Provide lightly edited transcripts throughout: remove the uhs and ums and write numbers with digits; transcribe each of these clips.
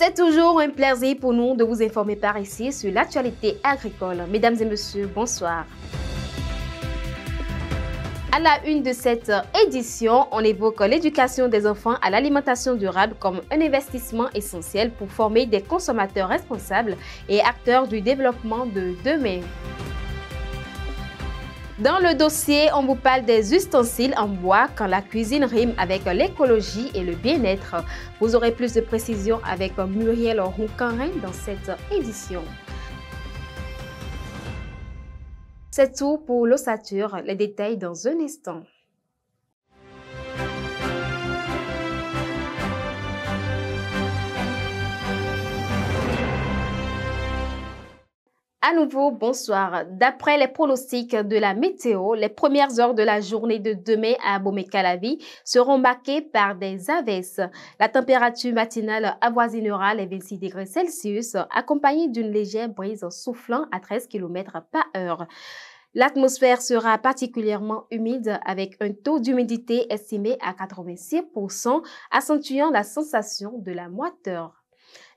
C'est toujours un plaisir pour nous de vous informer par ici sur l'actualité agricole. Mesdames et messieurs, bonsoir. À la une de cette édition, on évoque l'éducation des enfants à l'alimentation durable comme un investissement essentiel pour former des consommateurs responsables et acteurs du développement de demain. Dans le dossier, on vous parle des ustensiles en bois quand la cuisine rime avec l'écologie et le bien-être. Vous aurez plus de précisions avec Muriel Roucanrin dans cette édition. C'est tout pour l'ossature, les détails dans un instant. À nouveau, bonsoir. D'après les pronostics de la météo, les premières heures de la journée de demain à Abomey-Calavi seront marquées par des averses. La température matinale avoisinera les 26 degrés Celsius, accompagnée d'une légère brise soufflant à 13 km par heure. L'atmosphère sera particulièrement humide avec un taux d'humidité estimé à 86%, accentuant la sensation de la moiteur.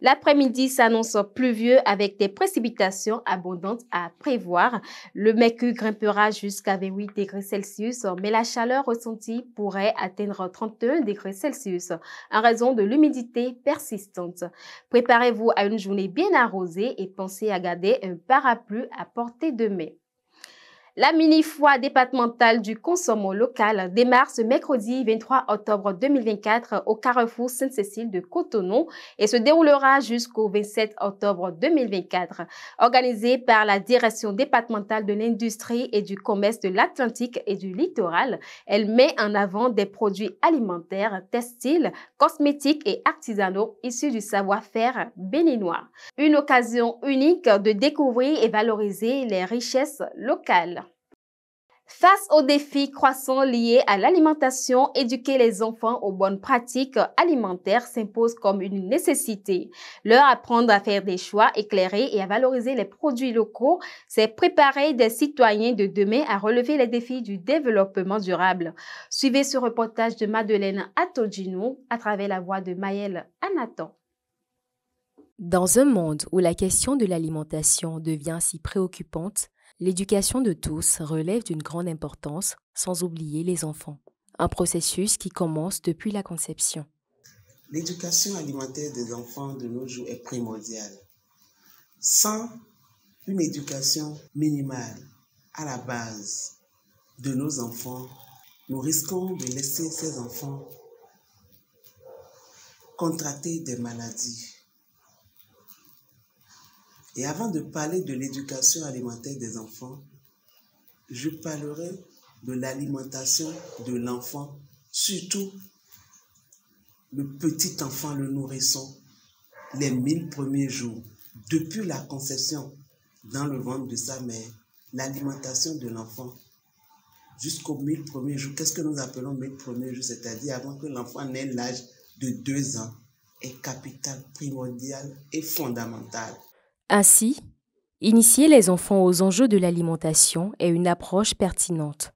L'après-midi s'annonce pluvieux avec des précipitations abondantes à prévoir. Le mercure grimpera jusqu'à 28 degrés Celsius, mais la chaleur ressentie pourrait atteindre 31 degrés Celsius en raison de l'humidité persistante. Préparez-vous à une journée bien arrosée et pensez à garder un parapluie à portée de main. La mini-foire départementale du consommation local démarre ce mercredi 23 octobre 2024 au Carrefour Sainte-Cécile de Cotonou et se déroulera jusqu'au 27 octobre 2024. Organisée par la Direction départementale de l'industrie et du commerce de l'Atlantique et du littoral, elle met en avant des produits alimentaires, textiles, cosmétiques et artisanaux issus du savoir-faire béninois. Une occasion unique de découvrir et valoriser les richesses locales. Face aux défis croissants liés à l'alimentation, éduquer les enfants aux bonnes pratiques alimentaires s'impose comme une nécessité. Leur apprendre à faire des choix éclairés et à valoriser les produits locaux, c'est préparer des citoyens de demain à relever les défis du développement durable. Suivez ce reportage de Madeleine Atodjinou à travers la voix de Maëlle Anatan. Dans un monde où la question de l'alimentation devient si préoccupante, l'éducation de tous relève d'une grande importance, sans oublier les enfants. Un processus qui commence depuis la conception. L'éducation alimentaire des enfants de nos jours est primordiale. Sans une éducation minimale à la base de nos enfants, nous risquons de laisser ces enfants contracter des maladies. Et avant de parler de l'éducation alimentaire des enfants, je parlerai de l'alimentation de l'enfant, surtout le petit enfant, le nourrisson, les 1000 premiers jours, depuis la conception dans le ventre de sa mère, l'alimentation de l'enfant jusqu'aux 1000 premiers jours. Qu'est-ce que nous appelons 1000 premiers jours, c'est-à-dire avant que l'enfant n'ait l'âge de 2 ans, est capital, primordial et fondamental. Ainsi, initier les enfants aux enjeux de l'alimentation est une approche pertinente,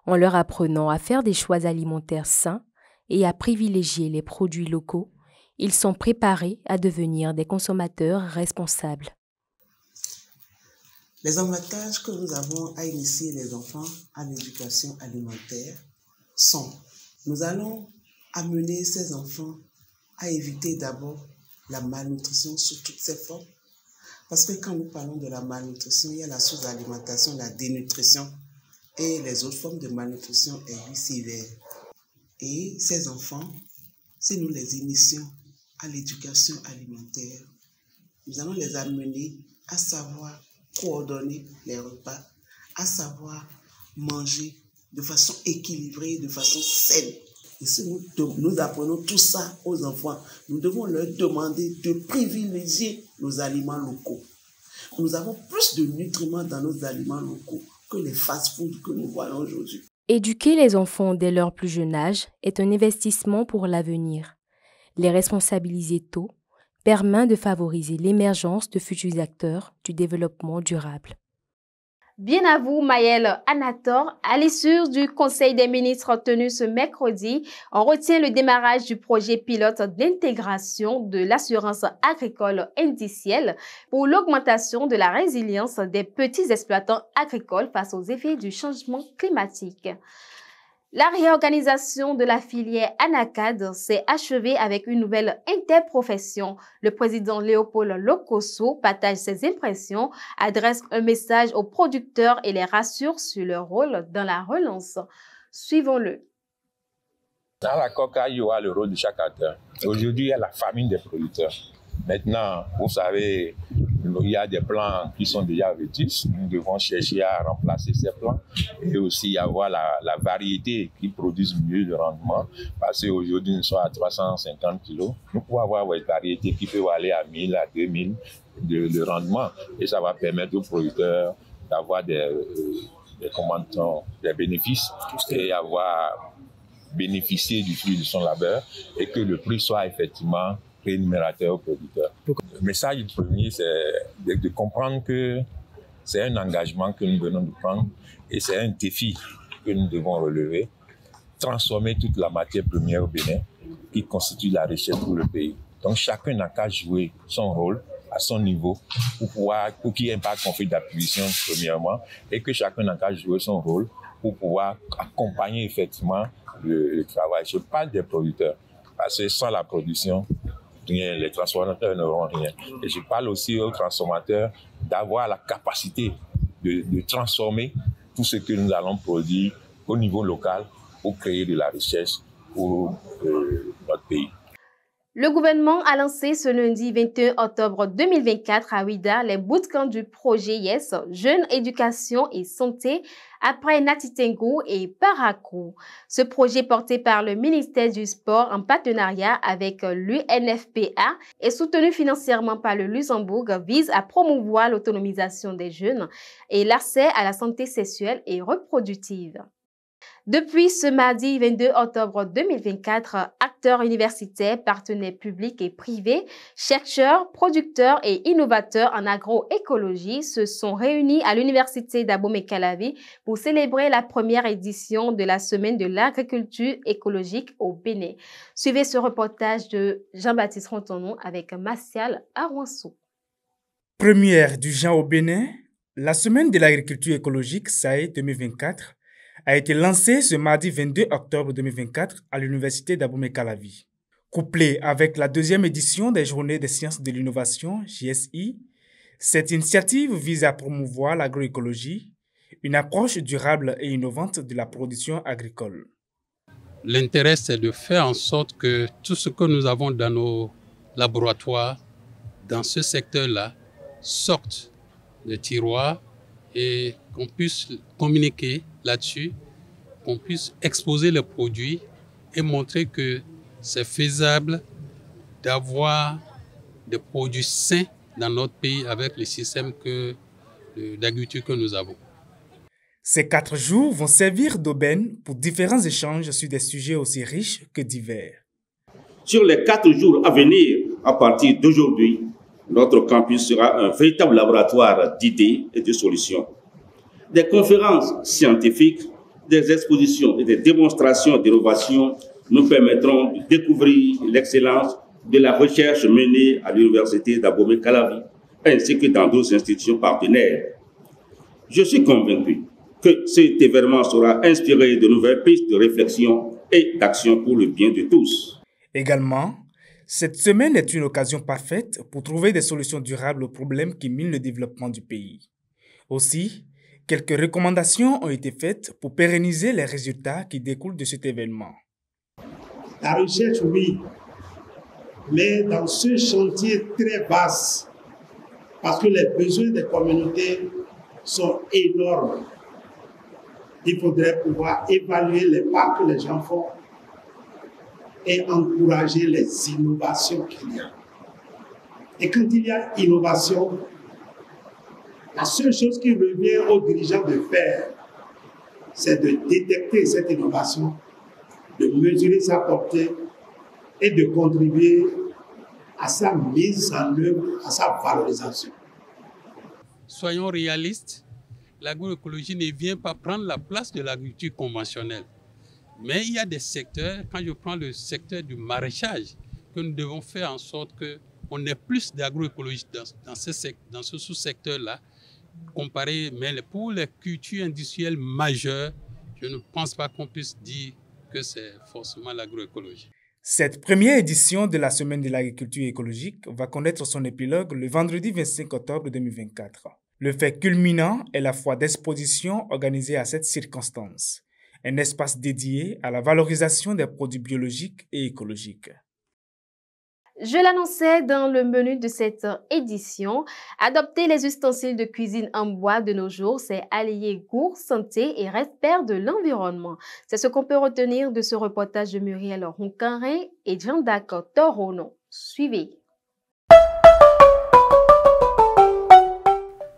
en leur apprenant à faire des choix alimentaires sains et à privilégier les produits locaux. Ils sont préparés à devenir des consommateurs responsables. Les avantages que nous avons à initier les enfants à l'éducation alimentaire sont: nous allons amener ces enfants à éviter d'abord la malnutrition sous toutes ses formes. Parce que quand nous parlons de la malnutrition, il y a la sous-alimentation, la dénutrition et les autres formes de malnutrition aiguës sévères. Et ces enfants, si nous les initions à l'éducation alimentaire, nous allons les amener à savoir coordonner les repas, à savoir manger de façon équilibrée, de façon saine. Et si nous apprenons tout ça aux enfants, nous devons leur demander de privilégier nos aliments locaux. Nous avons plus de nutriments dans nos aliments locaux que les fast-foods que nous voyons aujourd'hui. Éduquer les enfants dès leur plus jeune âge est un investissement pour l'avenir. Les responsabiliser tôt permet de favoriser l'émergence de futurs acteurs du développement durable. Bien à vous, Maëlle Anator. À l'issue du Conseil des ministres tenu ce mercredi, on retient le démarrage du projet pilote d'intégration de l'assurance agricole indicielle pour l'augmentation de la résilience des petits exploitants agricoles face aux effets du changement climatique. La réorganisation de la filière ANACAD s'est achevée avec une nouvelle interprofession. Le président Léopold Lokosso partage ses impressions, adresse un message aux producteurs et les rassure sur leur rôle dans la relance. Suivons-le. Dans la COCA, il y aura le rôle de chaque acteur. Aujourd'hui, il y a la famine des producteurs. Maintenant, vous savez, il y a des plants qui sont déjà vétustes. Nous devons chercher à remplacer ces plants et aussi avoir la variété qui produise mieux le rendement. Parce qu'aujourd'hui, nous sommes à 350 kg. Nous pouvons avoir une variété qui peut aller à 1000, à 2000 de rendement. Et ça va permettre aux producteurs d'avoir des bénéfices et avoir bénéficié du fruit de son labeur et que le prix soit effectivement rémunérateur aux producteurs. Le message premier, c'est de comprendre que c'est un engagement que nous venons de prendre et c'est un défi que nous devons relever, transformer toute la matière première au Bénin qui constitue la richesse pour le pays. Donc chacun n'a qu'à jouer son rôle à son niveau pour qu'il n'y ait pas de conflit d'attribution premièrement et que chacun n'a qu'à jouer son rôle pour pouvoir accompagner effectivement le travail. Je parle des producteurs parce que sans la production, rien, les transformateurs n'auront rien. Et je parle aussi aux transformateurs d'avoir la capacité de transformer tout ce que nous allons produire au niveau local pour créer de la richesse pour notre pays. Le gouvernement a lancé ce lundi 21 octobre 2024 à Ouida les bootcamps du projet YES, Jeunes, Éducation et Santé, après Natitengo et Parakou. Ce projet porté par le ministère du Sport en partenariat avec l'UNFPA et soutenu financièrement par le Luxembourg vise à promouvoir l'autonomisation des jeunes et l'accès à la santé sexuelle et reproductive. Depuis ce mardi 22 octobre 2024, acteurs universitaires, partenaires publics et privés, chercheurs, producteurs et innovateurs en agroécologie se sont réunis à l'université d'Abomey-Calavi pour célébrer la première édition de la semaine de l'agriculture écologique au Bénin. Suivez ce reportage de Jean-Baptiste Rontonou avec Martial Arwansou. Première du genre au Bénin, la semaine de l'agriculture écologique SAE 2024 a été lancée ce mardi 22 octobre 2024 à l'université d'Abomey-Calavi. Couplée avec la deuxième édition des Journées des sciences de l'innovation, JSI, cette initiative vise à promouvoir l'agroécologie, une approche durable et innovante de la production agricole. L'intérêt, c'est de faire en sorte que tout ce que nous avons dans nos laboratoires, dans ce secteur-là, sorte des tiroirs et qu'on puisse communiquer là-dessus, qu'on puisse exposer les produits et montrer que c'est faisable d'avoir des produits sains dans notre pays avec le système d'agriculture que nous avons. Ces 4 jours vont servir d'aubaine pour différents échanges sur des sujets aussi riches que divers. Sur les 4 jours à venir, à partir d'aujourd'hui, notre campus sera un véritable laboratoire d'idées et de solutions. Des conférences scientifiques, des expositions et des démonstrations d'innovation nous permettront de découvrir l'excellence de la recherche menée à l'université d'Abomey-Calavi ainsi que dans d'autres institutions partenaires. Je suis convaincu que cet événement sera inspiré de nouvelles pistes de réflexion et d'action pour le bien de tous. Également, cette semaine est une occasion parfaite pour trouver des solutions durables aux problèmes qui minent le développement du pays. Aussi, quelques recommandations ont été faites pour pérenniser les résultats qui découlent de cet événement. La recherche, oui, mais dans ce chantier très vaste, parce que les besoins des communautés sont énormes, il faudrait pouvoir évaluer les pas que les gens font et encourager les innovations qu'il y a. Et quand il y a innovation, la seule chose qui revient aux dirigeants de faire, c'est de détecter cette innovation, de mesurer sa portée et de contribuer à sa mise en œuvre, à sa valorisation. Soyons réalistes l'agroécologie ne vient pas prendre la place de l'agriculture conventionnelle. Mais il y a des secteurs, quand je prends le secteur du maraîchage, que nous devons faire en sorte qu'on ait plus d'agroécologie dans ce sous-secteur-là, comparé, mais pour les cultures industrielles majeures, je ne pense pas qu'on puisse dire que c'est forcément l'agroécologie. Cette première édition de la Semaine de l'agriculture écologique va connaître son épilogue le vendredi 25 octobre 2024. Le fait culminant est la foire d'exposition organisée à cette circonstance, un espace dédié à la valorisation des produits biologiques et écologiques. Je l'annonçais dans le menu de cette édition, adopter les ustensiles de cuisine en bois de nos jours, c'est allier goût, santé et respect de l'environnement. C'est ce qu'on peut retenir de ce reportage de Muriel Roncarin et Jean-Dac Torono. Suivez.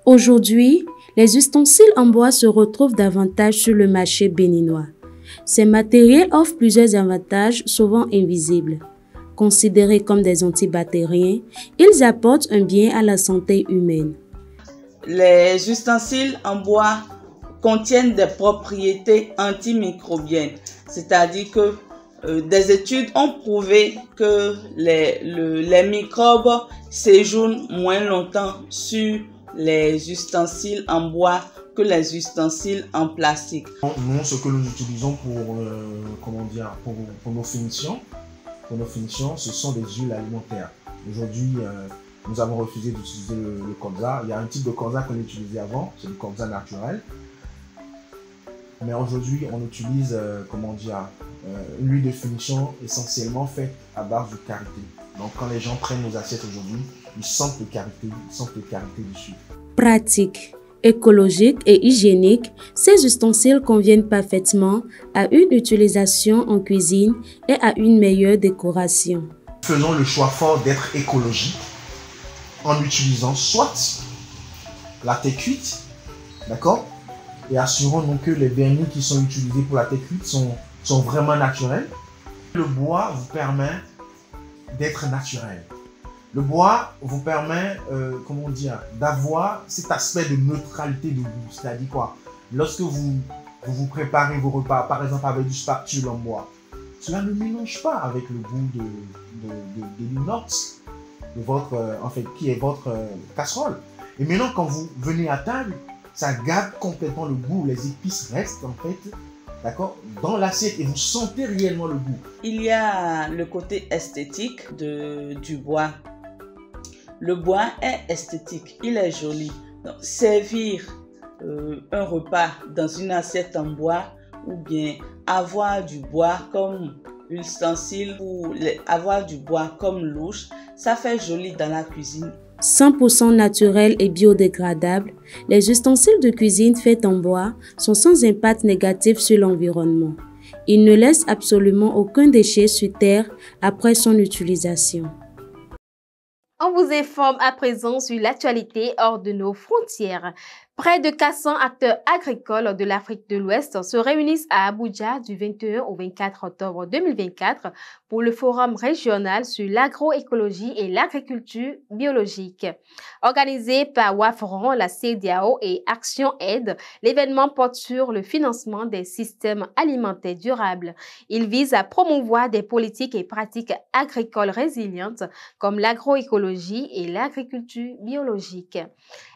Aujourd'hui, les ustensiles en bois se retrouvent davantage sur le marché béninois. Ces matériels offrent plusieurs avantages souvent invisibles. Considérés comme des antibactériens, ils apportent un bien à la santé humaine. Les ustensiles en bois contiennent des propriétés antimicrobiennes, c'est-à-dire que des études ont prouvé que les microbes séjournent moins longtemps sur les ustensiles en bois que les ustensiles en plastique. Nous, ce que nous utilisons pour nos finitions, ce sont des huiles alimentaires. Aujourd'hui, nous avons refusé d'utiliser le colza. Il y a un type de colza qu'on utilisait avant, c'est le colza naturel. Mais aujourd'hui, on utilise une huile de finition essentiellement faite à base de karité. Donc quand les gens prennent nos assiettes aujourd'hui, ils sentent le karité dessus. Pratique, écologique et hygiénique, ces ustensiles conviennent parfaitement à une utilisation en cuisine et à une meilleure décoration. Faisons le choix fort d'être écologique en utilisant soit la terre cuite, d'accord, et assurons-nous que les vernis qui sont utilisés pour la terre cuite sont vraiment naturels. Le bois vous permet d'être naturel. Le bois vous permet, d'avoir cet aspect de neutralité de goût. C'est-à-dire quoi? Lorsque vous préparez vos repas, par exemple avec du spatule en bois, cela ne mélange pas avec le goût de l'inox, qui est votre casserole. Et maintenant, quand vous venez à table, ça garde complètement le goût. Les épices restent en fait, d'accord, dans l'assiette et vous sentez réellement le goût. Il y a le côté esthétique du bois. Le bois est esthétique, il est joli. Donc, servir un repas dans une assiette en bois ou bien avoir du bois comme ustensile ou avoir du bois comme louche, ça fait joli dans la cuisine. 100% naturel et biodégradable, les ustensiles de cuisine faits en bois sont sans impact négatif sur l'environnement. Ils ne laissent absolument aucun déchet sur terre après son utilisation. On vous informe à présent sur l'actualité hors de nos frontières. Près de 400 acteurs agricoles de l'Afrique de l'Ouest se réunissent à Abuja du 21 au 24 octobre 2024 pour le forum régional sur l'agroécologie et l'agriculture biologique. Organisé par WAFRON, la CEDEAO et Action Aid, l'événement porte sur le financement des systèmes alimentaires durables. Il vise à promouvoir des politiques et pratiques agricoles résilientes comme l'agroécologie et l'agriculture biologique.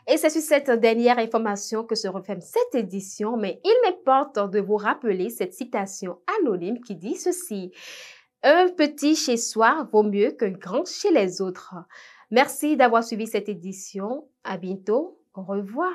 Et c'est sur cette dernière information que se referme cette édition, mais il m'importe de vous rappeler cette citation anonyme qui dit ceci: « Un petit chez soi vaut mieux qu'un grand chez les autres ». Merci d'avoir suivi cette édition. À bientôt. Au revoir.